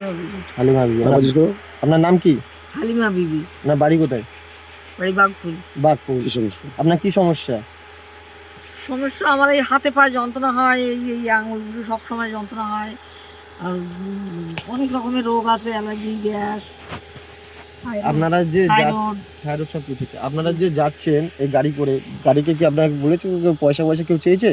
হালিমা বিবি। আপনার নাম কি? হালিমা বিবি। আপনার বাড়ি কোথায়? বাড়ি বাগপুর। বাগপুর। আপনার কি সমস্যা? সমস্যা আমার এই হাতে পায়ে যন্ত্রণা হয়, এই আঙুলগুলো সবসময় যন্ত্রণা হয়। আর অনেক রকমের রোগ আছে, অ্যালার্জি, গ্যাস, আপনারা যে থাইরয়েড। থাইরয়েড সব কিছু আছে। আপনারা যে যাচ্ছেন এই গাড়ি করে, গাড়িকে কি আপনাকে বলেছে কেউ পয়সা কেউ চেয়েছে?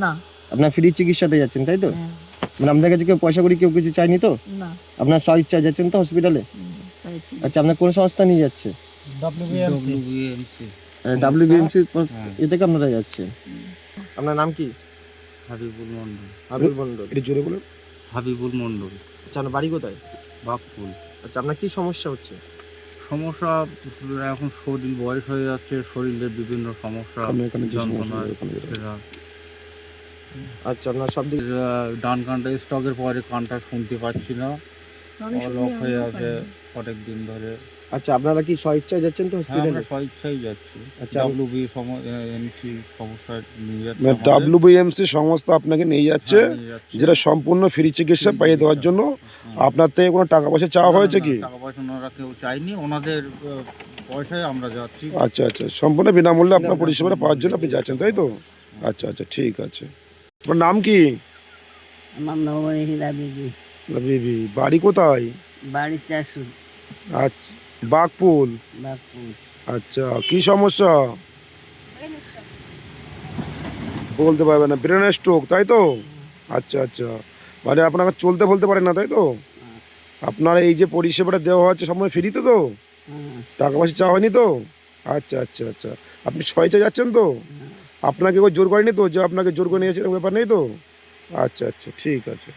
না। আপনার ফ্রি চিকিৎসাতে যাচ্ছেন তাই তো? হ্যাঁ। মানে আপনার কাছে কেউ পয়সা করে কেউ কিছু চায়নি তো? না। আপনার স্ব ইচ্ছায় যাচ্ছেন তো হসপিটালে? আচ্ছা, আপনার কোন সংস্থা নিয়ে যাচ্ছে? WBMC এ থেকে আপনারা যাচ্ছেন। আপনার নাম কি? হাবিবুল মন্ডল। হাবিবুল মন্ডল। একটু জোরে বলুন। হাবিবুল মন্ডল। আচ্ছা, আপনার বাড়ি কোথায়? বাগপুর। আচ্ছা, আপনার কি সমস্যা হচ্ছে? সমস্যা এখন শরীর বয়স হয়ে যাচ্ছে, শরীরের বিভিন্ন সমস্যা, যন্ত্রণা। আচ্ছা, আপনার সব দিক ডান কানটা স্ট্রোকের পরে কানটা শুনতে পাচ্ছি না, অলক হয়ে আছে অনেক দিন ধরে। আচ্ছা, আপনারা কি স্ব ইচ্ছায় যাচ্ছেন তো হসপিটালে? আমরা স্বেচ্ছায় যাচ্ছি। আচ্ছা, WBMC সমস্যা নিয়ে যাচ্ছে। WBMC সংস্থা আপনাকে নিয়ে যাচ্ছে, যেটা সম্পূর্ণ ফ্রি চিকিৎসা পাইয়ে দেওয়ার জন্য। আপনার থেকে কোনো টাকা পয়সা চাওয়া হয়েছে কি? টাকা পয়সা ওনারা কেউ চাইনি, ওনাদের পয়সায় আমরা যাচ্ছি। আচ্ছা আচ্ছা, সম্পূর্ণ বিনামূল্যে আপনার পরিষেবাটা পাওয়ার জন্য আপনি যাচ্ছেন তাই তো? আচ্ছা আচ্ছা, ঠিক আছে। আপনার নাম কি? আমার নাম হিলা বিবি। বিবি, বাড়ি কোথায়? বাড়ি চাষু। আচ্ছা, বাগপুর। বাগপুর। আচ্ছা, কি সমস্যা বলতে পারবে না? ব্রেন স্ট্রোক তাই তো? আচ্ছা আচ্ছা, মানে আপনাকে চলতে বলতে পারেন না তাই তো? আপনার এই যে পরিষেবাটা দেওয়া হচ্ছে সম্পূর্ণ ফ্রিতে তো? টাকা পয়সা চাওয়া হয়নি তো? আচ্ছা আচ্ছা আচ্ছা, আপনি স্বেচ্ছায় যাচ্ছেন তো? আপনাকে কেউ জোর করেনি তো, যে আপনাকে জোর করে নিয়েছে, ব্যাপার নেই তো? আচ্ছা আচ্ছা, ঠিক আছে।